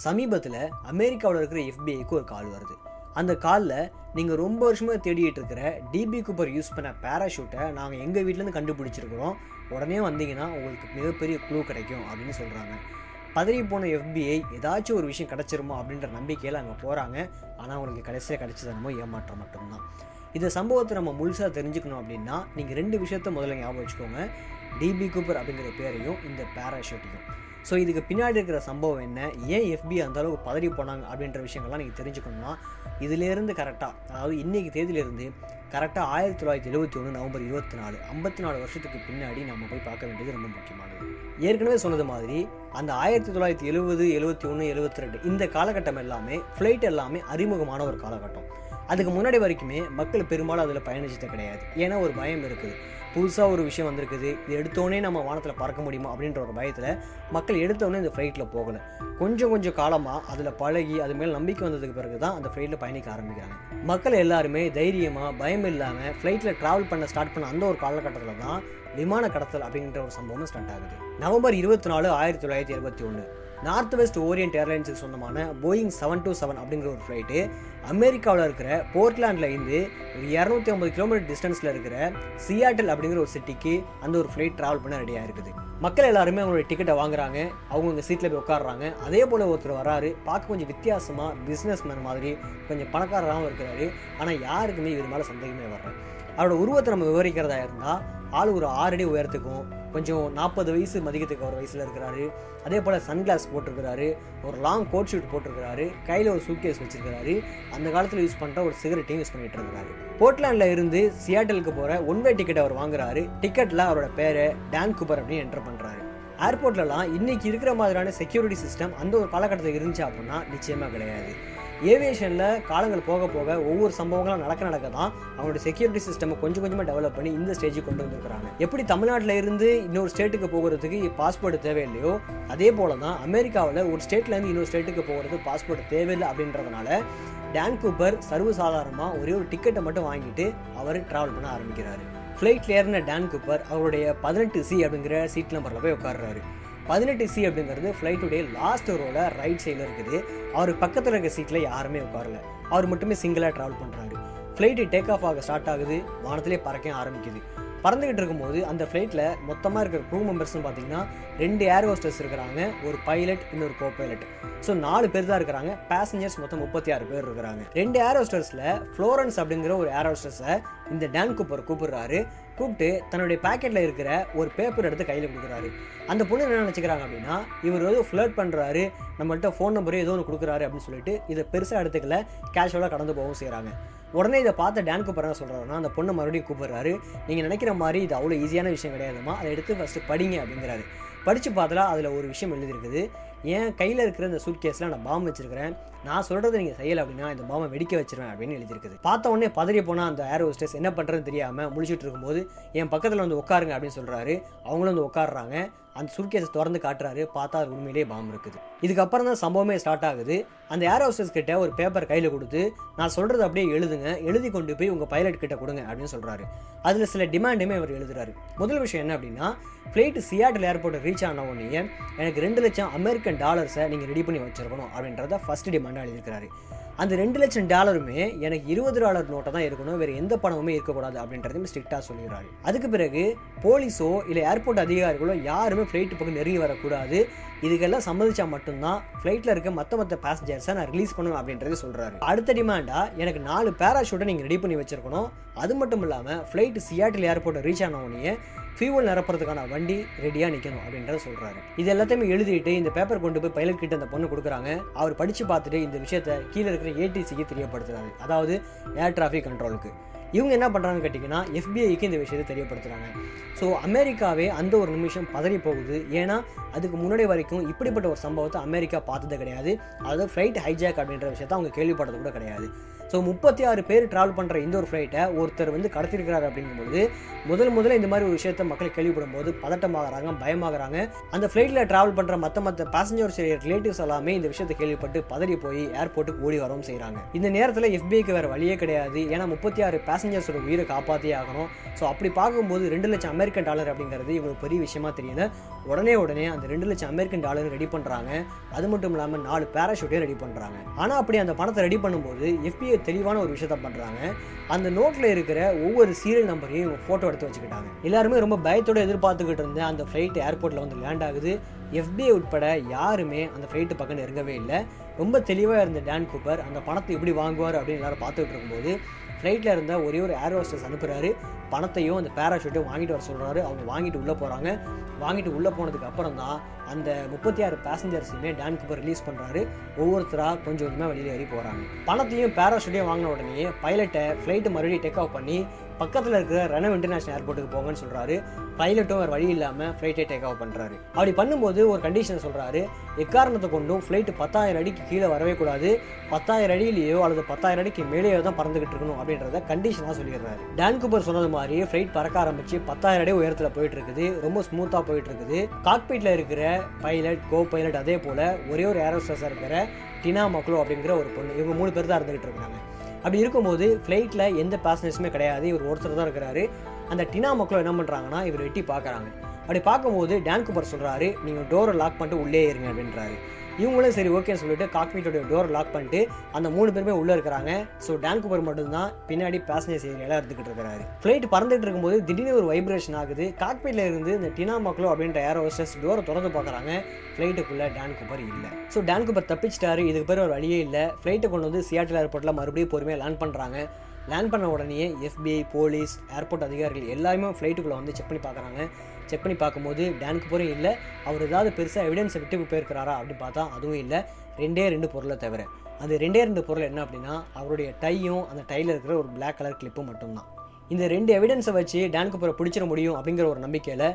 சமீபத்தில் அமெரிக்காவில் இருக்கிற எஃபிஐக்கு ஒரு கால் வருது. அந்த காலில் நீங்கள் ரொம்ப வருஷமாக தேடிட்டு இருக்கிற டிபி கூப்பர் யூஸ் பண்ண பேராஷூட்டை நாங்கள் எங்கள் வீட்டிலேருந்து கண்டுபிடிச்சிருக்கிறோம், உடனே வந்தீங்கன்னா உங்களுக்கு மிகப்பெரிய க்ளூ கிடைக்கும் அப்படின்னு சொல்கிறாங்க. பதறி போன எஃபிஐ ஏதாச்சும் ஒரு விஷயம் கிடச்சிருமோ அப்படின்ற நம்பிக்கையில் அங்கே போகிறாங்க. ஆனால் அவங்களுக்கு கடைசியாக கிடைச்சதனமோ ஏமாற்றம் மட்டும்தான். இந்த சம்பவத்தை நம்ம முழுசாக தெரிஞ்சுக்கணும் அப்படின்னா நீங்கள் 2 விஷயத்த முதல்ல ஞாபகம் வச்சுக்கோங்க. டிபி கூப்பர் அப்படிங்கிற பேரையும் இந்த பேராஷூட்டையும். ஸோ இதுக்கு பின்னாடி இருக்கிற சம்பவம் என்ன, ஏன் எஃபிஐ அந்த அளவுக்கு பதறி போனாங்க அப்படின்ற விஷயங்கள்லாம் நீங்கள் தெரிஞ்சுக்கணும்னா இதிலேருந்து கரெக்டாக, அதாவது இன்றைக்கி தேதியிலேருந்து கரெக்டாக 1971 நவம்பர் 24 54 வருஷத்துக்கு பின்னாடி நம்ம போய் பார்க்க வேண்டியது ரொம்ப முக்கியமானது. ஏற்கனவே சொன்னது மாதிரி அந்த 1970, 71, 72 இந்த காலகட்டம் எல்லாமே ஃப்ளைட் எல்லாமே அறிமுகமான ஒரு காலகட்டம். அதுக்கு முன்னாடி வரைக்குமே மக்கள் பெரும்பாலும் அதில் பயணிச்சது கிடையாது. ஏன்னா ஒரு பயம் இருக்குது, புதுசாக ஒரு விஷயம் வந்திருக்குது, இது எடுத்தோடனே நம்ம வானத்தில் பறக்க முடியுமா அப்படின்ற ஒரு பயத்தில் மக்கள் எடுத்தோடனே இந்த ஃப்ளைட்டில் போகலை. கொஞ்சம் காலமாக அதில் பழகி அது மேலே நம்பிக்கை வந்ததுக்கு பிறகு தான் அந்த ஃப்ளைட்டில் பயணிக்க ஆரம்பிக்கிறாங்க. மக்கள் எல்லாருமே தைரியமாக பயம் இல்லாமல் ஃப்ளைட்டில் ட்ராவல் பண்ண ஸ்டார்ட் பண்ண அந்த ஒரு காலகட்டத்தில் தான் விமான கடத்தல் அப்படின்ற ஒரு சம்பவம் ஸ்டார்ட் ஆகுது. நவம்பர் 24, 1971 நார்த் வெஸ்ட் ஓரியன்ட் ஏர்லைன்ஸுக்கு சொந்தமான போயிங் 727 அப்படிங்கிற ஒரு ஃப்ளைட்டு அமெரிக்காவில் இருக்கிற போர்ட்லாண்டில் இருந்து ஒரு 250 கிலோமீட்டர் டிஸ்டன்ஸில் இருக்கிற சியாட்டில் அப்படிங்கிற ஒரு சிட்டிக்கு அந்த ஒரு ஃப்ளைட் ட்ராவல் பண்ண ரெடியாக இருக்குது. மக்கள் எல்லாருமே அவங்களுடைய டிக்கெட்டை வாங்குறாங்க, அவங்கவுங்க சீட்டில் போய் உட்காடுறாங்க. அதே போல் ஒருத்தர் வராரு, பார்க்க கொஞ்சம் வித்தியாசமாக பிஸ்னஸ் மேன் மாதிரி கொஞ்சம் பணக்காரராகவும் இருக்கிறாரு. ஆனால் யாருக்குமே இவர் மேலே சந்தேகமே வர்றாரு. அவரோட உருவத்தை நம்ம விவரிக்கிறதா இருந்தால் ஆள் ஒரு 6 அடி உயரத்துக்கும் கொஞ்சம் 40 வயசு மதிக்கத்துக்கு ஒரு வயசில் இருக்கிறாரு. அதே போல் சன்கிளாஸ் போட்டிருக்கிறாரு, ஒரு லாங் கோட் ஷூட் போட்டிருக்கிறாரு, கையில் ஒரு சூட்கேஸ் வச்சிருக்கிறாரு, அந்த காலத்தில் யூஸ் பண்ணுற ஒரு சிகரெட்டையும் யூஸ் பண்ணிட்டு இருக்கிறாரு. போர்ட்லாண்டில் இருந்து சியாட்டலுக்கு போகிற 1 வே டிக்கெட் அவர் வாங்குறாரு. டிக்கெட்டில் அவரோட பேரை டான் கூப்பர் அப்படின்னு என்டர் பண்ணுறாரு. ஏர்போர்ட்லலாம் இன்னைக்கு இருக்கிற மாதிரியான செக்யூரிட்டி சிஸ்டம் அந்த ஒரு காலகட்டத்தில் இருந்துச்சு அப்படின்னா நிச்சயமாக கிடையாது. ஏவியேஷனில் காலங்கள் போக போக ஒவ்வொரு சம்பவங்களும் நடக்க தான் அவங்களோட செக்யூரிட்டி சிஸ்டம் கொஞ்சமாக டெவலப் பண்ணி இந்த ஸ்டேஜுக்கு கொண்டு வந்திருக்கிறாங்க. எப்படி தமிழ்நாட்டில் இருந்து இன்னொரு ஸ்டேட்டுக்கு போகிறதுக்கு பாஸ்போர்ட் தேவையில்லையோ அதே போல தான் அமெரிக்காவில் ஒரு ஸ்டேட்லேருந்து இன்னொரு ஸ்டேட்டுக்கு போகிறது பாஸ்போர்ட் தேவையில்லை அப்படின்றதுனால டான் கூப்பர் சர்வசாதாரணமாக ஒரே ஒரு டிக்கெட்டை மட்டும் வாங்கிட்டு அவர் ட்ராவல் பண்ண ஆரம்பிக்கிறாரு. ஃப்ளைட்டில் ஏறின டான் கூப்பர் அவருடைய 18C அப்படிங்கிற சீட் நம்பரில் போய் உட்காடுறாரு. 18C அப்படிங்கிறது ஃப்ளைட்டுடைய லாஸ்ட் ரோல ரைட் சைடில் இருக்குது. அவர் பக்கத்தில் இருக்க சீட்டில் யாருமே உட்காரல, அவர் மட்டுமே சிங்கிளாக ட்ராவல் பண்ணுறாரு. ஃப்ளைட்டு டேக் ஆஃப் ஆக ஸ்டார்ட் ஆகுது, வானத்திலே பறக்க ஆரம்பிக்குது. பறந்துக்கிட்டு இருக்கும்போது அந்த ஃப்ளைட்டில் மொத்தமாக இருக்கிற க்ரூ மெம்பர்ஸ்னு பார்த்தீங்கன்னா 2 ஏர் ஹோஸ்டர்ஸ் இருக்கிறாங்க, ஒரு பைலட், இன்னொரு கோ பைலட். ஸோ 4 பேர் தான் இருக்கிறாங்க. பேசஞ்சர்ஸ் மொத்தம் 36 பேர் இருக்கிறாங்க. 2 ஏர் ஹோஸ்டர்ஸில் ஃப்ளோரன்ஸ் அப்படிங்கிற ஒரு ஏர் ஹோஸ்டர்ஸை இந்த டான் கூப்பர் கூப்பிடுறாரு. கூப்பிட்டு தன்னுடைய பேக்கெட்டில் இருக்கிற ஒரு பேப்பர் எடுத்து கையில் கொடுக்குறாரு. அந்த பொண்ணு என்ன நினச்சிக்கிறாங்க அப்படின்னா இவர் ஏதோ ஃப்ளர்ட் பண்ணுறாரு, நம்மள்கிட்ட ஃபோன் நம்பரு ஏதோ ஒன்று கொடுக்குறாரு அப்படின்னு சொல்லிட்டு இதை பெருசாக எடுத்துக்கல, கேஷுவலாக கடந்து போகவும் செய்கிறாங்க. உடனே இதை பார்த்த டான் கூப்பர் என்ன சொல்கிறாருன்னா அந்த பொண்ணை மறுபடியும் கூப்பிடுறாரு. நீங்கள் நினைக்கிற மாதிரி இது அவ்வளோ ஈஸியான விஷயம் கிடையாதுமா, அதை எடுத்து ஃபஸ்ட்டு படிங்க அப்படிங்கிறாரு. படித்து பார்த்தா அதில் ஒரு விஷயம் எழுதியிருக்குது. என் கையில் இருக்கிற இந்த சூட் கேஸில் நான் பாம்பு வச்சிருக்கிறேன், நான் சொல்கிறத நீங்கள் செய்யலை அப்படின்னா இந்த பாம்பை வெடிக்க வச்சிருவேன் அப்படின்னு எழுதியிருக்குது. பார்த்த உடனே பதறி போனால் அந்த ஏர் ஹோஸ்டர்ஸ் என்ன பண்ணுறதுன்னு தெரியாமல் முடிச்சுட்டு இருக்கும்போது என் பக்கத்தில் வந்து உட்காருங்க அப்படின்னு சொல்கிறாரு. அவங்களும் வந்து உட்காடுறாங்க. அந்த சூட்கேஸை திறந்து காட்டுறாரு. பார்த்தா அது உண்மையிலேயே பாம்பு இருக்குது. இதுக்கப்புறம் தான் சம்பவமே ஸ்டார்ட் ஆகுது. அந்த ஏர் ஹோஸ்டர்ஸ் கிட்ட ஒரு பேப்பர் கையில் கொடுத்து நான் சொல்கிறது அப்படியே எழுதுங்க, எழுதி கொண்டு போய் உங்கள் பைலட் கிட்ட கொடுங்க அப்படின்னு சொல்கிறாரு. அதில் சில டிமாண்டுமே அவர் எழுதுறாரு. முதல் விஷயம் என்ன அப்படின்னா ஃப்ளைட்டு சியாட்டில் ஏர்போர்ட்டை ரீச் ஆன உடனே எனக்கு $2 லட்சம் அமெரிக்கன் டாலர்ஸை நீங்கள் ரெடி பண்ணி வச்சிருக்கணும் அப்படின்றத ஃபர்ஸ்ட் டிமாண்டாக எழுதியிருக்கிறாரு. அந்த $2 லட்சம் எனக்கு $20 நோட்டை தான் இருக்கணும், வேறு எந்த பணமுமே இருக்கக்கூடாது அப்படின்றதையும் ஸ்ட்ரிக்டாக சொல்லிடுறாரு. அதுக்கு பிறகு போலீஸோ இல்லை ஏர்போர்ட் அதிகாரிகளோ யாருமே ஃப்ளைட்டு பக்கம் நெருங்கி வரக்கூடாது, இதுக்கெல்லாம் சம்மதிச்சா மட்டும்தான் ஃப்ளைட்டில் இருக்க மற்ற பேசஞ்சர்ஸை நான் ரிலீஸ் பண்ணுவேன் அப்படின்றத சொல்கிறாரு. அடுத்த டிமாண்டாக எனக்கு 4 பேராஷூட்டை நீங்கள் ரெடி பண்ணி வச்சிருக்கணும். அது மட்டும் இல்லாமல் ஃப்ளைட்டு சியாட்டில் ஏர்போர்ட்டை ரீச் ஆன உடனே ஃபியூவல் நிரப்புறதுக்கான வண்டி ரெடியாக நிற்கணும் அப்படின்றத சொல்கிறாரு. இது எல்லாத்தையுமே எழுதிட்டு இந்த பேப்பர் கொண்டு போய் பைலட் கிட்ட அந்த பொண்ணு கொடுக்குறாங்க. அவர் படித்து பார்த்துட்டு இந்த விஷயத்தை கீழே இருக்கிற ஏடிசிக்கு தெரியப்படுத்துறாரு, அதாவது ஏர் டிராஃபிக் கண்ட்ரோலுக்கு. இவங்க என்ன பண்ணுறாங்கன்னு கேட்டிங்கன்னா எஃபிஐக்கு இந்த விஷயத்தை தெரியப்படுத்துகிறாங்க. ஸோ அமெரிக்காவே அந்த ஒரு நிமிஷம் பதறி போகுது. ஏன்னா அதுக்கு முன்னாடி வரைக்கும் இப்படிப்பட்ட ஒரு சம்பவத்தை அமெரிக்கா பார்த்தது கிடையாது. அதாவது ஃப்ளைட் ஹைஜாக் அப்படின்ற விஷயத்தை அவங்க கேள்விப்பட்டது கூட கிடையாது. ஸோ 36 பேர் ட்ராவல் பண்ணுற இந்த ஒரு ஃப்ளைட்டை ஒருத்தர் வந்து கடத்திருக்கிறார் அப்படிங்கும்போது முதல்ல இந்த மாதிரி ஒரு விஷயத்தை மக்கள் கேள்விப்படும் போது பதட்டமாகறாங்க, பயமாகறாங்க. அந்த ஃப்ளைட்டில் ட்ராவல் பண்ணுற மற்ற பேசஞ்சர்ஸ் ரிலேட்டிவ்ஸ் எல்லாமே இந்த விஷயத்தை கேள்விப்பட்டு பதறி போய் ஏர்போர்ட்டுக்கு ஓடி வரவும் செய்கிறாங்க. இந்த நேரத்தில் எஃபிஐக்கு வேறு வழியே கிடையாது. ஏன்னா 36 பேசஞ்சர்ஸோட உயிரை காப்பாற்றியே ஆகணும். ஸோ அப்படி பார்க்கும்போது $2 லட்சம் அமெரிக்கன் டாலர் அப்படிங்கிறது இவ்வளோ பெரிய விஷயமா தெரியல. உடனே அந்த 2 லட்சம் அமெரிக்கன் டாலர் ரெடி பண்ணுறாங்க. அது மட்டும் இல்லாமல் 4 பேராஷூட்டையும் ரெடி பண்ணுறாங்க. ஆனால் அப்படி அந்த பணத்தை ரெடி பண்ணும்போது FBI தெளிவான ஒரு விஷயத்த பண்ணுறாங்க. அந்த நோட்டில் இருக்கிற ஒவ்வொரு சீரியல் நம்பரையும் இவங்க ஃபோட்டோ எடுத்து வச்சுக்கிட்டாங்க. எல்லாருமே ரொம்ப பயத்தோடு எதிர்பார்த்துக்கிட்டு இருந்த அந்த ஃப்ளைட் ஏர்போர்ட்டில் வந்து லேண்ட் ஆகுது. FBI உட்பட யாருமே அந்த ஃப்ளைட்டு பக்கம் நெருங்கவே இல்லை. ரொம்ப தெளிவாக இருந்த டான் கூப்பர் அந்த பணத்தை எப்படி வாங்குவார் அப்படின்னு எல்லாரும் பார்த்துக்கிட்டு இருக்கும்போது ஃப்ளைட்டில் இருந்த ஒரே ஒரு ஏர் ஹோஸ்டஸ் அனுப்புகிறாரு. பணத்தையும் அந்த பேராஷூட்டையும் வாங்கிட்டு வர சொல்கிறாரு. அவங்க வாங்கிட்டு உள்ளே போகிறாங்க. வாங்கிட்டு உள்ளே போனதுக்கு அப்புறம் தான் அந்த 36 பேசஞ்சர்ஸையுமே டான் கூப்பர் ரிலீஸ் பண்ணுறாரு. ஒவ்வொருத்தராக கொஞ்சம் கொஞ்சமாக வெளியில் ஏறி போகிறாங்க. பணத்தையும் பேராஷூட்டையும் வாங்கின உடனே பைலட்டை ஃப்ளைட்டு மறுபடியும் டேக் ஆஃப் பண்ணி பக்கத்தில் இருக்கிற ரெனோ இன்டர்நேஷனல் ஏர்போர்ட்டுக்கு போங்கன்னு சொல்கிறாரு. பைலட்டும் வேறு வழி இல்லாமல் ஃப்ளைட்டை டேக் ஆஃப் பண்ணுறாரு. அப்படி பண்ணும்போது ஒரு கண்டிஷன் சொல்கிறாரு, எக்காரணத்தை கொண்டும் ஃப்ளைட்டு 10,000 அடிக்கு கீழே வரவே கூடாது, 10,000 அடியிலேயோ அல்லது 10,000 அடிக்கு மேலேயோ தான் பறந்துகிட்டு இருக்கணும் அப்படின்றத கண்டிஷனாக சொல்லிடுறாரு. டான் கூப்பர் சொன்னது மாதிரி ஃப்ளைட் பறக்க ஆரம்பிச்சு 10,000 அடி உயரத்தில் போயிட்டு இருக்குது. ரொம்ப ஸ்மூத்தாக போயிட்டு இருக்குது. காக்பீட்டில் இருக்கிற பைலட், கோ பைலட், அதே போல் ஒரே ஒரு ஏர் ஹோஸ்டஸாக இருக்கிற டினா மக்லோ அப்படிங்கிற ஒரு பொண்ணு, இவங்க 3 பேர் தான் இருந்துகிட்டு இருக்காங்க. அப்படி இருக்கும்போது ஃப்ளைட்டில் எந்த பேசஞ்சர்ஸுமே கிடையாது. இவர் ஒருத்தர் தான் இருக்கிறாரு. அந்த டினா மக்களோ என்ன பண்ணுறாங்கன்னா இவர் எட்டி பார்க்குறாங்க. அப்படி பார்க்கும்போது டான் கூப்பர் சொல்கிறாரு, நீங்கள் டோரை லாக் பண்ணிட்டு உள்ளே இருங்க அப்படின்றாரு. இவங்களும் சரி ஓகேன்னு சொல்லிட்டு காக்பீட்டோட டோரை லாக் பண்ணிட்டு அந்த 3 பேருமே உள்ளே இருக்கிறாங்க. ஸோ டான் கூப்பர் மட்டும்தான் பின்னாடி பேசஞ்சர்ஸ் ஏரியாவில் இருந்துகிட்டு இருக்கிறாரு. ஃப்ளைட் பறந்துட்டு இருக்கும்போது திடீர்னு ஒரு வைப்ரேஷன் ஆகுது. காக்பீட்டில் இருந்து இந்த டினா மக்களோ அப்படின்ற ஏர் ஹோஸ்டஸ் டோரை திறந்து பார்க்குறாங்க. ஃப்ளைட்டுக்குள்ளே டான் கூப்பர் இல்லை. ஸோ டான் கூப்பர் தப்பிச்சிட்டாரு. இதுக்கு பேர் ஒரு வழியே இல்லை. ஃப்ளைட்டை கொண்டு வந்து சியாட்டில் ஏர்போர்ட்டில் மறுபடியும் பொறுமையாக லேண்ட் பண்ணுறாங்க. லேண்ட் பண்ண உடனே FBI, போலீஸ், ஏர்போர்ட் அதிகாரிகள் எல்லாருமே ஃப்ளைட்டுக்குள்ளே வந்து செக் பண்ணி பார்க்குறாங்க. செக் பண்ணி பார்க்கும்போது டான் கூப்பரும் இல்லை. அவர் ஏதாவது பெருசாக எவிடன்ஸை விட்டு போயிருக்கிறாரா அப்படின்னு பார்த்தா அதுவும் இல்லை. 2 பொருளை தவிர. அந்த 2 பொருள் என்ன அப்படின்னா அவருடைய டையும் அந்த டையில் இருக்கிற ஒரு பிளாக் கலர் கிளிப்பும் மட்டும்தான். இந்த 2 எவிடன்ஸை வச்சு டான் கூப்பரை பிடிச்சிட முடியும் அப்படிங்கிற ஒரு நம்பிக்கையில்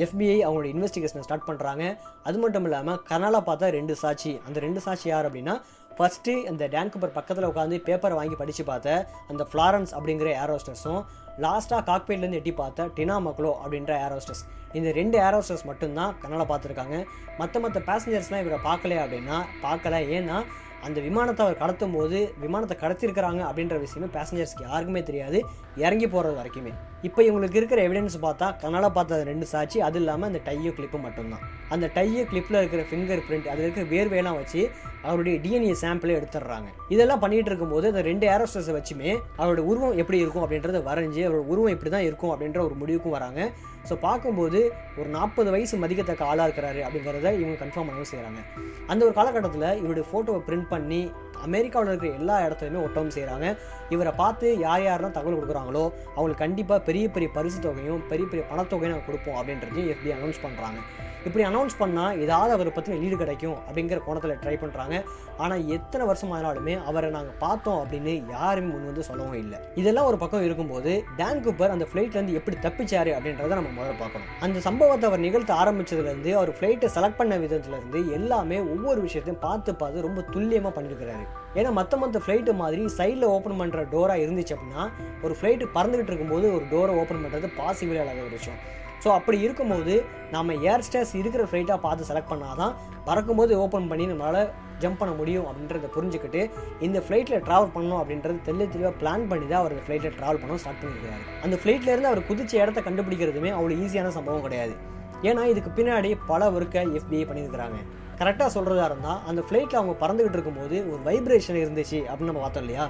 FBI அவங்களோட இன்வெஸ்டிகேஷனை ஸ்டார்ட் பண்ணுறாங்க. அது மட்டும் இல்லாமல் கர்னாலாக பார்த்தா 2 சாட்சி. அந்த 2 சாட்சி யார் அப்படின்னா, ஃபஸ்ட்டு அந்த டான் கூப்பர் பக்கத்தில் உட்காந்து பேப்பரை வாங்கி படித்து பார்த்த அந்த ஃப்ளாரன்ஸ் அப்படிங்கிற ஏர் ஹோஸ்டஸும், லாஸ்ட்டாக காக்பீட்லேருந்து எட்டி பார்த்த டினா மக்லோ அப்படின்ற ஏர் ஹோஸ்டஸ். இந்த 2 ஏர் ஹோஸ்டஸ் மட்டும்தான் கர்னாலாக பார்த்துருக்காங்க. மற்ற பேசஞ்சர்ஸ்லாம் இவரை பார்க்கலையா அப்படின்னா பார்க்கல. ஏன்னா அந்த விமானத்தை அவர் கடத்தும் போது விமானத்தை கடத்திருக்கிறாங்க அப்படின்ற விஷயமே பேசஞ்சர்ஸ்க்கு யாருக்குமே தெரியாது, இறங்கி போகிறது வரைக்குமே. இப்போ இவங்களுக்கு இருக்கிற எவிடன்ஸ் பார்த்தா கர்னாலாக பார்த்த 2 சாட்சி, அது இல்லாமல் அந்த டையோ கிளிப்பு மட்டும்தான். அந்த டையோ கிளிப்பில் இருக்கிற ஃபிங்கர் பிரிண்ட், அதில் இருக்கிற வேர்வையெல்லாம் வச்சு அவருடைய DNA சாம்பிளே எடுத்துடுறாங்க. இதெல்லாம் பண்ணிகிட்டு இருக்கும்போது அந்த 2 ஏர் ஹோஸ்டஸை வச்சுமே அவரோட உருவம் எப்படி இருக்கும் அப்படின்றத வரைஞ்சி அவரோட உருவம் இப்படி தான் இருக்கும் அப்படின்ற ஒரு முடிவுக்கும் வராங்க. ஸோ பார்க்கும்போது ஒரு 40 வயசு மதிக்கத்தக்க ஆளாக இருக்கிறாரு அப்படிங்கிறத இவங்க கன்ஃபார்ம் பண்ணவும் செய்கிறாங்க. அந்த ஒரு காலகட்டத்தில் இவருடைய ஃபோட்டோவை பிரிண்ட் பண்ணி அமெரிக்காவில் இருக்கிற எல்லா இடத்துலையுமே ஒட்டவும் செய்கிறாங்க. இவரை பார்த்து யாரெல்லாம் தகவல் கொடுக்குறாங்களோ அவங்களுக்கு கண்டிப்பாக பெரிய பரிசு தொகையும் பெரிய பணத்தொகையும் நாங்கள் கொடுப்போம் அப்படின்றதையும் FBI அனௌன்ஸ் பண்ணுறாங்க. இப்படி அனௌன்ஸ் பண்ணால் ஏதாவது அவரை பற்றின லீடு கிடைக்கும் அப்படிங்கிற கோணத்தில் ட்ரை பண்ணுறாங்க. ஆனால் எத்தனை வருஷம் ஆனாலுமே அவரை நாங்கள் பார்த்தோம் அப்படின்னு யாருமே முன் வந்து சொல்லவும் இல்லை. இதெல்லாம் ஒரு பக்கம் இருக்கும்போது டான் கூப்பர் அந்த ஃப்ளைட்லேருந்து எப்படி தப்பிச்சாரு அப்படின்றத நம்ம முதல்ல பார்க்கணும். அந்த சம்பவத்தை அவர் நிகழ்த்த ஆரம்பித்ததுலேருந்து அவர் ஃப்ளைட்டை செலக்ட் பண்ண விதத்துலேருந்து எல்லாமே ஒவ்வொரு விஷயத்தையும் பார்த்து ரொம்ப துல்லியமாக பண்ணியிருக்கிறாரு. ஏன்னா மற்ற ஃப்ளைட்டு மாதிரி சைடில் ஓப்பன் பண்ணுற டோராக இருந்துச்சு அப்படின்னா ஒரு ஃப்ளைட்டு பறந்துக்கிட்டு இருக்கும்போது ஒரு டோரை ஓப்பன் பண்ணுறது பாசிபிள் இல்லாத ஒரு விஷயம். ஸோ அப்படி இருக்கும்போது நம்ம ஏர் ஸ்டேஸ் இருக்கிற ஃப்ளைட்டாக பார்த்து செலக்ட் பண்ணால் தான் பறக்கும்போது ஓப்பன் பண்ணி நம்மளால் ஜம்ப் பண்ண முடியும் அப்படின்றத புரிஞ்சுக்கிட்டு இந்த ஃப்ளைட்டில் ட்ராவல் பண்ணணும் அப்படின்றது தெளிவாக பிளான் பண்ணி தான் அவர் ஃப்ளைட்டில் ட்ராவல் பண்ண ஸ்டார்ட் பண்ணியிருக்காரு. அந்த ஃப்ளைட்லேருந்து அவர் குதிச்ச இடத்த கண்டுபிடிக்கிறதுமே அவ்வளோ ஈஸியான சம்பவம் கிடையாது. ஏன்னா இதுக்கு பின்னாடி பல ஒர்க்கை FBI பண்ணியிருக்கிறாங்க. கரெக்டாக சொல்கிறதா இருந்தால் அந்த ஃப்ளைட்டில் அவங்க பறந்துக்கிட்டு இருக்கும்போது ஒரு வைப்ரேஷன் இருந்துச்சு அப்படின்னு நம்ம பார்த்தோம் இல்லையா,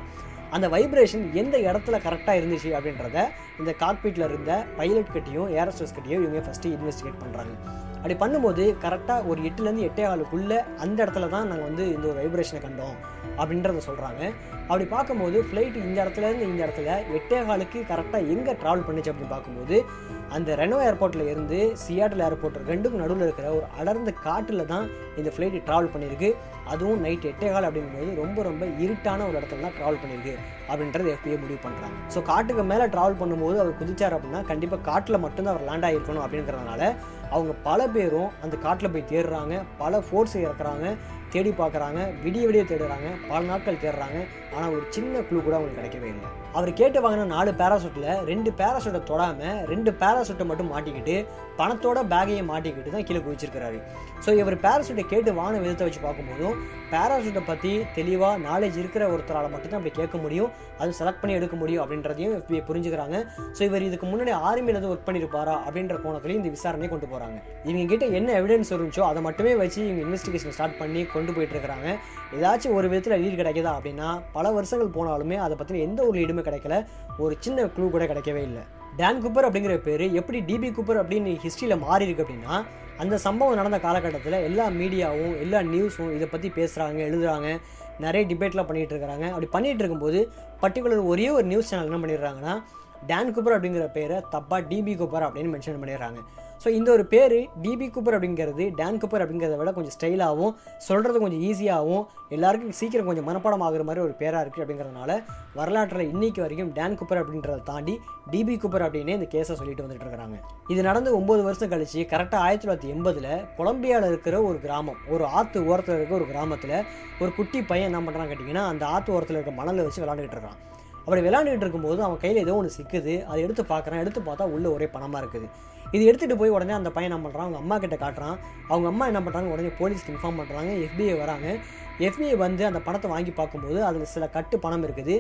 அந்த வைப்ரேஷன் எந்த இடத்துல கரெக்டாக இருந்துச்சு அப்படின்றத இந்த காக்பீட்டில் இருந்த பைலட் கிட்டையும் ஏர் ஹோஸ்டஸ் கிட்டையும் இவங்க ஃபஸ்ட்டு இன்வெஸ்டிகேட் பண்ணுறாங்க. அப்படி பண்ணும்போது கரெக்டாக ஒரு 8லேருந்து 8:15 அந்த இடத்துல தான் நாங்கள் வந்து இந்த ஒரு வைப்ரேஷனை கண்டோம் அப்படின்றத சொல்கிறாங்க. அப்படி பார்க்கும்போது ஃப்ளைட் இந்த இடத்துலேருந்து இந்த இடத்துல 8:15க்கு கரெக்டாக எங்கே ட்ராவல் பண்ணிச்சு அப்படின்னு பார்க்கும்போது அந்த ரெனோ ஏர்போர்ட்டில் இருந்து சியாட்டில் ஏர்போர்ட் 2க்கும் நடுவில் இருக்கிற ஒரு அடர்ந்த காட்டில் தான் இந்த ஃப்ளைட்டு ட்ராவல் பண்ணியிருக்கு. அதுவும் நைட் 8:15 அப்படிங்கும்போது ரொம்ப இருட்டான ஒரு இடத்துல தான் ட்ராவல் பண்ணியிருக்கு அப்படின்றது FBI முடிவு பண்ணுறாங்க. ஸோ காட்டுக்கு மேலே ட்ராவல் பண்ணும்போது அவர் குதிச்சார் அப்படின்னா கண்டிப்பாக காட்டில் மட்டும்தான் அவர் லேண்ட் ஆகிருக்கணும் அப்படிங்கிறதுனால அவங்க பல பேரும் அந்த காட்டில் போய் தேடுறாங்க, பல ஃபோர்ஸை இறக்குறாங்க, தேடி பார்க்குறாங்க, விடிய தேடுறாங்க, பல நாட்கள் தேடுறாங்க. ஆனால் ஒரு சின்ன க்ளூ கூட அவங்களுக்கு கிடைக்கவே இல்லை. அவர் கேட்டு வாங்கின 4 பேராசூட்டில் 2 பேராசூட்டை தொடாமல் 2 பேராசூட்டை மட்டும் மாட்டிக்கிட்டு பணத்தோட பேகையை மாட்டிக்கிட்டு தான் கீழே குதிச்சிருக்கிறாரு. ஸோ இவர் பேராசூட்டை கேட்டு வாங்கின விதத்தை வச்சு பார்க்கும்போதும் பேராசூட்டை பற்றி தெளிவாக நாலேஜ் இருக்கிற ஒருத்தரால் மட்டும்தான் அப்படி கேட்க முடியும், அது செலக்ட் பண்ணி எடுக்க முடியும் அப்படின்றதையும் FBI புரிஞ்சுக்கிறாங்க. ஸோ இவர் இதுக்கு முன்னாடி ஆர்மியில் எதுவும் ஒர்க் பண்ணியிருப்பாரா அப்படின்ற கோணத்துலையும் இந்த விசாரணையை கொண்டு போகிறாங்க. இவங்க கிட்ட என்ன எவிடன்ஸ் இருந்துச்சோ அதை மட்டுமே வச்சு இவங்க இன்வெஸ்டிகேஷன் ஸ்டார்ட் பண்ணி கொண்டு போயிட்டு இருக்கிறாங்க. ஏதாச்சும் ஒரு விதத்தில் லீடு கிடைக்குதா அப்படின்னா பல வருஷங்கள் போனாலுமே அதை பற்றின எந்த ஒரு லீடுமே கிடைக்கல, ஒரு சின்ன க்ளூ கூட கிடைக்கவே இல்லை. டான் கூப்பர் அப்படிங்கிற பேர் எப்படி டிபி கூப்பர் அப்படின்னு ஹிஸ்ட்ரியில் மாறி இருக்கு அப்படின்னா, அந்த சம்பவம் நடந்த காலகட்டத்தில் எல்லா மீடியாவும் எல்லா நியூஸும் இதை பற்றி பேசுகிறாங்க, எழுதுகிறாங்க, நிறைய டிபேட்லாம் பண்ணிகிட்டு இருக்கிறாங்க. அப்படி பண்ணிகிட்டு இருக்கும்போது பர்டிகுலர் ஒரே ஒரு நியூஸ் சேனல் என்ன பண்ணிடுறாங்கன்னா, டான் கூப்பர் அப்படிங்கிற பேரை தப்பாக டிபி கூப்பர் அப்படின்னு மென்ஷன் பண்ணிடுறாங்க. ஸோ இந்த ஒரு பேர் டிபி கூப்பர் அப்படிங்கிறது டான் கூப்பர் அப்படிங்கிறத விட கொஞ்சம் ஸ்டைலாகவும் சொல்கிறது கொஞ்சம் ஈஸியாகவும் எல்லாருக்கும் சீக்கிரம் கொஞ்சம் மனப்பாடம் ஆகுற மாதிரி ஒரு பேராக இருக்குது. அப்படிங்கிறதுனால வரலாற்றில் இன்றைக்கி வரைக்கும் டான் கூப்பர் அப்படின்றத தாண்டி டிபி கூப்பர் அப்படின்னே இந்த கேஸை சொல்லிட்டு வந்துட்டு இருக்கிறாங்க. இது நடந்து 9 வருஷம் கழிச்சு கரெக்டாக 1980 கொலம்பியாவில் இருக்கிற ஒரு கிராமம், ஒரு ஆற்று ஓரத்தில் இருக்கிற ஒரு கிராமத்தில் ஒரு குட்டி பையன் என்ன பண்ணுறான்னு கேட்டிங்கன்னா, அந்த ஆற்று ஓரத்தில் இருக்க மணலை வச்சு விளாண்டுக்கிட்டு இருக்கான். அப்படி விளையாண்டுக்கிட்டு இருக்கும்போது அவன் கையில் ஏதோ ஒன்று சிக்குது. அதை எடுத்து பார்க்குறான். எடுத்து பார்த்தா உள்ளே ஒரே பணமாக இருக்குது. இது எடுத்துகிட்டு போய் உடனே அந்த பையன் என்ன பண்ணுறான், அவங்க அம்மா கிட்ட காட்டுறான். அவங்க அம்மா என்ன பண்ணுறாங்க, உடனே போலீஸ்க்கு இன்ஃபார்ம் பண்ணுறாங்க. FBI வராங்க. FBI வந்து அந்த பணத்தை வாங்கி பார்க்கும்போது அதில் சில கட்டு பணம் இருக்குது.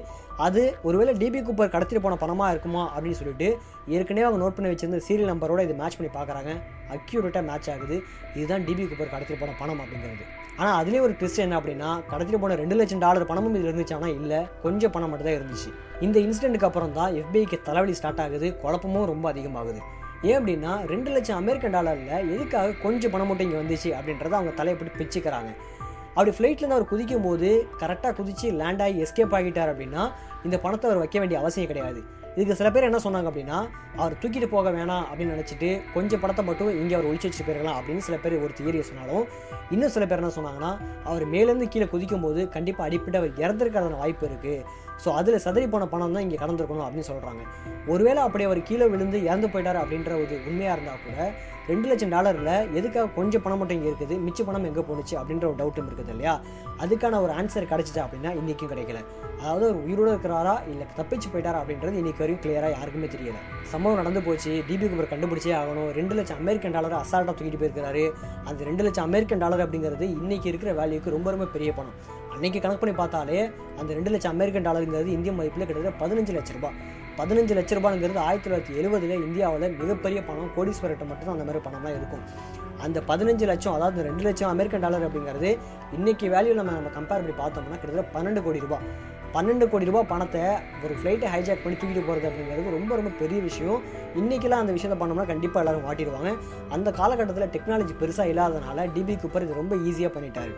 அது ஒருவேளை டிபி கூப்பர் கடத்திட்டு போன பணமாக இருக்குமா அப்படின்னு சொல்லிட்டு ஏற்கனவே அவங்க நோட் பண்ணி வச்சிருந்த சீரியல் நம்பரோட இது மேட்ச் பண்ணி பார்க்குறாங்க. அக்யூரேட்டாக மேட்ச் ஆகுது. இதுதான் டிபி கூப்பர் கடத்திட்டு போன பணம் அப்படிங்கிறது. ஆனால் அதுலேயே ஒரு ட்விஸ்ட் என்ன அப்படின்னா, கடத்திட்டு போன $2 லட்சம் பணமும் இதில் இருந்துச்சு. ஆனால் இல்லை, கொஞ்சம் பணம் மட்டும் தான் இருந்துச்சு. இந்த இன்சிடென்ட்டுக்கு அப்புறம் தான் FBIக்கு தலைவலி ஸ்டார்ட் ஆகுது. குழப்பமும் ரொம்ப அதிகமாகுது. ஏன் அப்படின்னா $2 லட்சம் அமெரிக்கன் டாலரில் எதுக்காக கொஞ்சம் பணம் மட்டும் இங்கே வந்துச்சு அப்படின்றத அவங்க தலையை போட்டு பிச்சுக்கிறாங்க. அப்படி ஃப்ளைட்லேருந்து அவர் குதிக்கும் போது கரெக்டாக குதித்து லேண்ட் ஆகி எஸ்கேப் ஆகிட்டார் அப்படின்னா இந்த பணத்தை அவர் வைக்க வேண்டிய அவசியம் கிடையாது. இதுக்கு சில பேர் என்ன சொன்னாங்க அப்படின்னா, அவர் தூக்கிட்டு போக வேணாம் அப்படின்னு நினச்சிட்டு கொஞ்சம் பணத்தை மட்டும் இங்கே அவர் ஒழிச்சு வச்சு போயிருக்கலாம் அப்படின்னு சில பேர் ஒரு தியரியை சொன்னாலும், இன்னும் சில பேர் என்ன சொன்னாங்கன்னா, அவர் மேலேருந்து கீழே குதிக்கும் போது கண்டிப்பாக அடிப்பட்டு அவர் இறந்துருக்கான வாய்ப்பு இருக்குது. ஸோ அதில் சதறி போன பணம் தான் இங்கே கடந்திருக்கணும் அப்படின்னு சொல்கிறாங்க. ஒருவேளை அப்படி அவர் கீழே விழுந்து இறந்து போயிட்டார் அப்படின்ற ஒரு உண்மையாக இருந்தால் கூட $2 லட்சம் எதுக்காக கொஞ்சம் பணம் மட்டும் இங்கே இருக்குது, மிச்ச பணம் எங்கே போணுச்சு அப்படின்ற ஒரு டவுட்டும் இருக்குது இல்லையா? அதுக்கான ஒரு ஆன்சர் கிடச்சிச்சா அப்படின்னா இன்றைக்கும் கிடைக்கல. அதாவது ஒரு உயிரோடு இருக்கிறாரா இல்லை தப்பிச்சு போயிட்டாரா அப்படின்றது இன்றைக்கி வரைக்கும் கிளியராக யாருக்குமே தெரியல. சம்பவம் நடந்து போச்சு, டிபி கூப்பர் கண்டுபிடிச்சே ஆகணும். $2 லட்சம் அமெரிக்கன் அசால்ட்டாக தூக்கிட்டு போயிருக்கிறாரு. அந்த $2 லட்சம் அமெரிக்கன் அப்படிங்கிறது இன்றைக்கி இருக்கிற வேல்யூக்கு ரொம்ப ரொம்ப பெரிய பணம். அன்றைக்கி கணக்கு பண்ணி பார்த்தாலே அந்த $2 லட்சம் அமெரிக்கன் இந்திய மதிப்பில் கிட்டத்தட்ட 15 லட்ச ரூபாய். 15 லட்ச ரூபாய்ங்கிறது 1970 இந்தியாவில் மிகப்பெரிய பணம். கோடீஸ்வரர்கிட்ட மட்டும் அந்த மாதிரி பணம்லாம் இருக்கும். அந்த 15 லட்சம், அதாவது $2 லட்சம் அமெரிக்கன் அப்படிங்கிறது இன்றைக்கி வேல்யூ நம்ம கம்பேர் பண்ணி பார்த்தோம்னா கிட்டத்தட்ட 12 கோடி ரூபாய். 12 கோடி ரூபாய் பணத்தை ஒரு ஃப்ளைட்டை ஹைஜாக் பண்ணி தூக்கிட்டு போகிறது அப்படிங்கிறது ரொம்ப ரொம்ப பெரிய விஷயம். இன்றைக்கெல்லாம் அந்த விஷயத்தை பண்ணோம்னா கண்டிப்பாக எல்லோரும் மாட்டிடுவாங்க. அந்த காலகட்டத்தில் டெக்னாலஜி பெருசாக இல்லாதனால டிபி கூப்பர் இது ரொம்ப ஈஸியாக பண்ணிட்டாரு.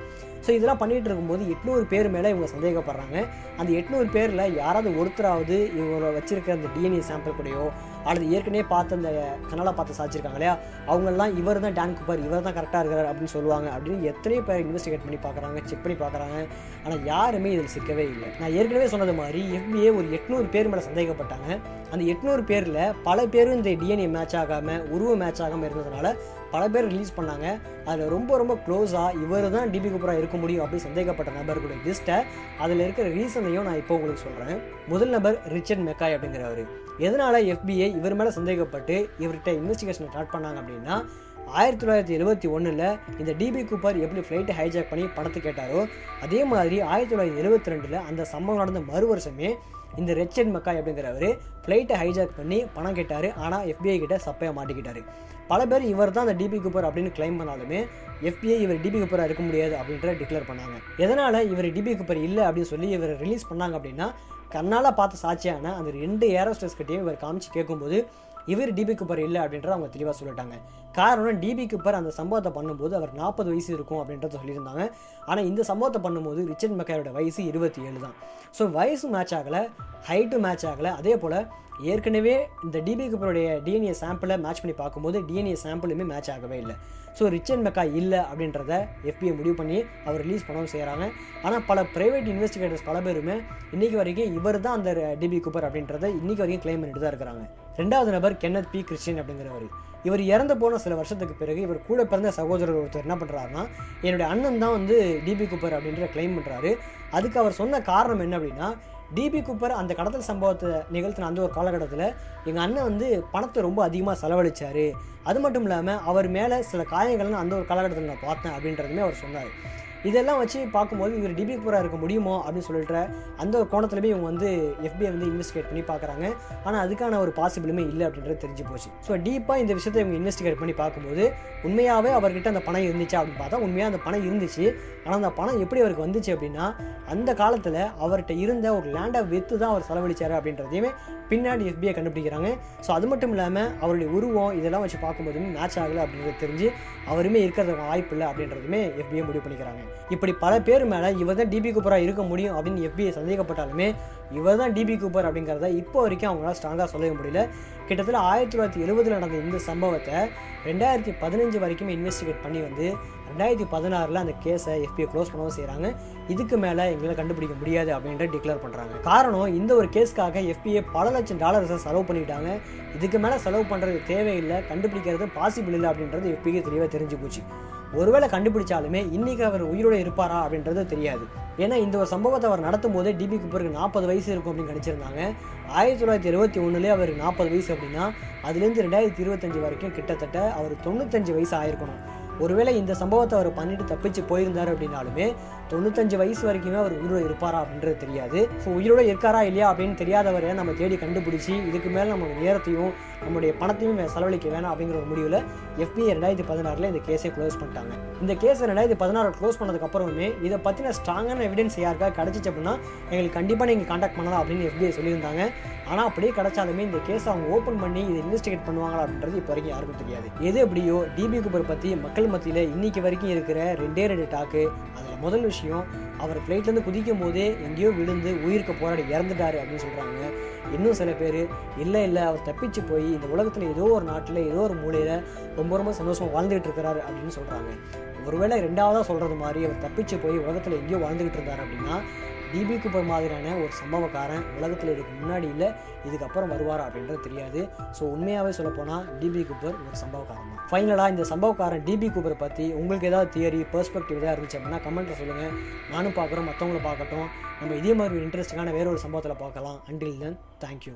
ஸோ இதெல்லாம் பண்ணிகிட்டு இருக்கும்போது 800 பேர் மேலே இவங்க சந்தேகப்படுறாங்க. அந்த 800 பேரில் யாராவது ஒருத்தராவது இவங்க வச்சிருக்க அந்த DNA சாம்பிள் கூடயோ அல்லது ஏற்கனவே பார்த்து அந்த கனலாக பார்த்து சாச்சிருக்காங்க இல்லையா, அவங்கெல்லாம் இவர் தான் டான் கூப்பர், இவர் தான் கரெக்டாக இருக்கிறார் அப்படின்னு சொல்லுவாங்க அப்படின்னு எத்தனையோ பேர் இன்வெஸ்டிகேட் பண்ணி பார்க்குறாங்க, செக் பண்ணி பார்க்குறாங்க. ஆனால் யாருமே இதில் சிக்கவே இல்லை. நான் ஏற்கனவே சொன்னது மாதிரி FBI ஒரு 800 பேர் மேலே சந்தேகப்பட்டாங்க. அந்த 800 பேரில் பல பேரும் இந்த DNA மேட்ச் ஆகாமல் உருவ மேட்ச் ஆகாமல் இருந்ததுனால பல பேர் ரிலீஸ் பண்ணாங்க. அதில் ரொம்ப ரொம்ப க்ளோஸாக இவர் தான் டிபி கூப்பராக இருக்க முடியும் அப்படின்னு சந்தேகப்பட்ட நபர்களுடைய லிஸ்ட்டை, அதில் இருக்கிற ரீசனையும் நான் இப்போ உங்களுக்கு சொல்கிறேன். முதல் நபர் ரிச்சர்ட் மெக்காய் அப்படிங்கிறவர். எதனால் FBI இவர் மேலே சந்தேகப்பட்டு இவர்கிட்ட இன்வெஸ்டிகேஷனை ஸ்டார்ட் பண்ணாங்க அப்படின்னா, 1971 இந்த டிபி கூப்பர் எப்படி ஃப்ளைட்டை ஹைஜாக் பண்ணி பணத்தை கேட்டாரோ அதே மாதிரி 1972 அந்த சம்பவம் நடந்த மறு வருஷமே இந்த ரிச்சர்ட் மெக்காய் அப்படிங்கிறவர் ஃப்ளைட்டை ஹைஜாக் பண்ணி பணம் கேட்டார். ஆனால் FBI கிட்ட சப்பையாக மாட்டிக்கிட்டார். பல பேர் இவர் தான் அந்த டிபி கூப்பர் அப்படின்னு கிளைம் பண்ணாலுமே FBI இவர் டிபி கூப்பராக இருக்க முடியாது அப்படின்ற டிக்ளேர் பண்ணாங்க. எதனால் இவர் டிபி கூப்பர் இல்லை அப்படின்னு சொல்லி இவர் ரிலீஸ் பண்ணாங்க அப்படின்னா, கண்ணால் பார்த்து சாட்சியான அந்த 2 ஏரோஸ்டர்ஸ் கிட்டையும் இவர் காமிச்சு கேட்கும்போது இவர் டிபி கூப்பர் இல்லை அப்படின்றத அவங்க தெளிவாக சொல்லிட்டாங்க. காரணம், டிபி கூப்பர் அந்த சம்பவத்தை பண்ணும்போது அவர் 40 வயசு இருக்கும் அப்படின்றத சொல்லியிருந்தாங்க. ஆனால் இந்த சம்பவத்தை பண்ணும்போது ரிச்சர்ட் மெக்காயோட வயசு 27 தான். ஸோ வயசு மேட்ச் ஆகலை, ஹைட்டும் மேட்ச் ஆகலை. அதே போல் ஏற்கனவே இந்த டிபி கூப்பருடைய DNA சாம்பிளை மேட்ச் பண்ணி பார்க்கும்போது DNA சாம்பிளுமே மேட்ச் ஆகவே இல்லை. ஸோ ரிச்சர்ட் மெக்காய் இல்லை அப்படின்றத FBI முடிவு பண்ணி அவர் ரிலீஸ் பண்ணவும் செய்கிறாங்க. ஆனால் பல ப்ரைவேட் இன்வெஸ்டிகேட்டர்ஸ் பல பேருமே இன்றைக்கி வரைக்கும் இவர் தான் அந்த டிபி கூப்பர் அப்படின்றத இன்றைக்கி வரைக்கும் கிளைம் பண்ணிட்டு தான் இருக்கிறாங்க. ரெண்டாவது நபர் கென்னத் பி. கிறிஸ்டியன் அப்படிங்கிறவர். இவர் இறந்து போன சில வருஷத்துக்கு பிறகு இவர் கூட பிறந்த சகோதரர் ஒருத்தர் என்ன பண்ணுறாருன்னா, என்னுடைய அண்ணன் தான் வந்து டிபி கூப்பர் அப்படின்ற கிளைம் பண்ணுறாரு. அதுக்கு அவர் சொன்ன காரணம் என்ன அப்படின்னா, டிபி கூப்பர் அந்த கடத்தல் சம்பவத்தை நிகழ்த்தின அந்த ஒரு காலகட்டத்தில் எங்கள் அண்ணன் வந்து பணத்தை ரொம்ப அதிகமாக செலவழித்தார். அது மட்டும் இல்லாமல் அவர் மேலே சில காயங்கள்னு அந்த ஒரு காலகட்டத்தில் நான் பார்த்தேன் அப்படின்றதுமே அவர் சொன்னார். இதெல்லாம் வச்சு பார்க்கும்போது இவர் டிபி கூப்பராக இருக்க முடியுமோ அப்படின்னு சொல்லிட்டு அந்த ஒரு கோணத்துலேயுமே இவங்க வந்து FBI வந்து இன்வெஸ்டிகேட் பண்ணி பார்க்குறாங்க. ஆனால் அதுக்கான ஒரு பாசிபிளுமே இல்லை அப்படின்றது தெரிஞ்சு போச்சு. ஸோ டீப்பாக இந்த விஷயத்தை இவங்க இன்வெஸ்டிகேட் பண்ணி பார்க்கும்போது உண்மையாகவே அவர்கிட்ட அந்த பணம் இருந்துச்சா அப்படின்னு பார்த்தா உண்மையாக அந்த பணம் இருந்துச்சு. ஆனால் அந்த பணம் எப்படி அவருக்கு வந்துச்சு அப்படின்னா, அந்த காலத்தில் அவர்கிட்ட இருந்த ஒரு லேண்டை விற்று தான் அவர் செலவழிச்சார் அப்படின்றதையுமே பின்னாடி FBI கண்டுபிடிக்கிறாங்க. ஸோ அது மட்டும் இல்லாமல் அவருடைய உருவம் இதெல்லாம் வச்சு பார்க்கும்போதுமே மேட்ச் ஆகலை அப்படின்றது தெரிஞ்சு அவருமே இருக்கிறதுக்கு வாய்ப்பு இல்லை அப்படின்றதுமே FBI முடிவு பண்ணிக்கிறாங்க. இப்படி பல பேர் மேலே இவர் தான் டிபி கூப்பராக இருக்க முடியும் அப்படின்னு FBI சந்தேகப்பட்டாலுமே இவர் தான் டிபி கூப்பர் அப்படிங்கிறத இப்போ வரைக்கும் அவங்களால ஸ்ட்ராங்காக சொல்லவே முடியல. கிட்டத்தட்ட 1970 நடந்த இந்த சம்பவத்தை 2015 வரைக்குமே இன்வெஸ்டிகேட் பண்ணி வந்து 2016 அந்த கேஸை FBI க்ளோஸ் பண்ணவும் செய்கிறாங்க. இதுக்கு மேலே எங்களால் கண்டுபிடிக்க முடியாது அப்படின்ற டிக்ளேர் பண்ணுறாங்க. காரணம், இந்த ஒரு கேஸ்க்காக FBI பல லட்சம் டாலர்ஸை செலவு பண்ணிட்டாங்க. இதுக்கு மேலே செலவு பண்ணுறது தேவையில்லை, கண்டுபிடிக்கிறது பாசிபிள் இல்லை அப்படின்றது FBIக்கு தெளிவாக தெரிஞ்சு போச்சு. ஒருவேளை கண்டுபிடிச்சாலுமே இன்றைக்கி அவர் உயிரோடு இருப்பாரா அப்படின்றது தெரியாது. ஏன்னா இந்த ஒரு சம்பவத்தை அவர் நடத்தும் போதே டிபி கூப்பருக்கு 40 வயசு இருக்கும் அப்படின்னு கணிச்சிருந்தாங்க. 1971 அவர் 40 வயசு அப்படின்னா அதுலேருந்து 2025 வரைக்கும் கிட்டத்தட்ட அவர் 95 வயசு ஆயிருக்கணும். ஒருவேளை இந்த சம்பவத்தை அவர் பண்ணிட்டு தப்பிச்சு போயிருந்தார் அப்படின்னாலுமே 95 வயசு வரைக்குமே அவர் உயிரோடு இருப்பாரா அப்படின்றது தெரியாது. ஸோ உயிரோடு இருக்காரா இல்லையா அப்படின்னு தெரியாதவரை நம்ம தேடி கண்டுபிடிச்சி இதுக்கு மேலே நம்ம நேரத்தையும் நம்முடைய பணத்தையும் செலவழிக்க வேணாம் அப்படிங்கிற ஒரு முடிவில் FBI 2016 இந்த கேஸை க்ளோஸ் பண்ணிட்டாங்க. இந்த கேஸை 2016 க்ளோஸ் பண்ணதுக்கு அப்புறமே இதை பற்றின ஸ்ட்ராங்கான எவிடன்ஸ் யாருக்காக கிடச்சிச்சு அப்படின்னா எங்களுக்கு கண்டிப்பாக நீங்கள் காண்டாக்ட் பண்ணலாம் அப்படின்னு FBI சொல்லியிருந்தாங்க. ஆனால் அப்படியே கிடைச்சாலுமே இந்த கேஸை அவங்க ஓப்பன் பண்ணி இதை இன்வெஸ்டிகேட் பண்ணுவாங்களா அப்படின்றது இப்போ வரைக்கும் யாருக்கும் தெரியாது. எது எப்படியோ டிபி கூப்பர் பற்றி மக்கள் மத்தியில் இன்னைக்கு வரைக்கும் இருக்கிற 2 டாக்கு. அதில் முதல் விஷயம், அவர் ஃப்ளைட்லேருந்து குதிக்கும் போதே எங்கேயோ விழுந்து உயிருக்கு போராடி இறந்துட்டாரு அப்படின்னு சொல்கிறாங்க. இன்னும் சில பேர் இல்லை அவர் தப்பிச்சு போய் இந்த உலகத்தில் ஏதோ ஒரு நாட்டில் ஏதோ ஒரு மூலையில் ரொம்ப சந்தோஷமாக வாழ்ந்துகிட்டு இருக்கிறாரு அப்படின்னு சொல்கிறாங்க. ஒருவேளை ரெண்டாவதாக சொல்கிறது மாதிரி அவர் தப்பிச்சு போய் உலகத்தில் எங்கேயோ வாழ்ந்துகிட்டு இருந்தார் அப்படின்னா டிபி கூப்பர் மாதிரியான ஒரு சம்பவக்காரன் உலகத்தில் இதுக்கு முன்னாடி இல்லை, இதுக்கப்புறம் வருவார் அப்படின்றது தெரியாது. ஸோ உண்மையாகவே சொல்லப்போனால் டிபி கூப்பர் ஒரு சம்பவக்காரன் தான். ஃபைனலாக இந்த சம்பவக்காரன் டிபி கூப்பர் பற்றி உங்களுக்கு ஏதாவது தியரி பெர்ஸ்பெக்டிவ் ஏதாவது இருந்துச்சு அப்படின்னா கமெண்ட்டில் சொல்லுங்கள். நானும் பார்க்குறோம், மற்றவங்களும் பார்க்கட்டும். நம்ம இதே மாதிரி ஒரு இன்ட்ரெஸ்டிங்கான வேற ஒரு சம்பவத்தில் பார்க்கலாம். Until then, thank you.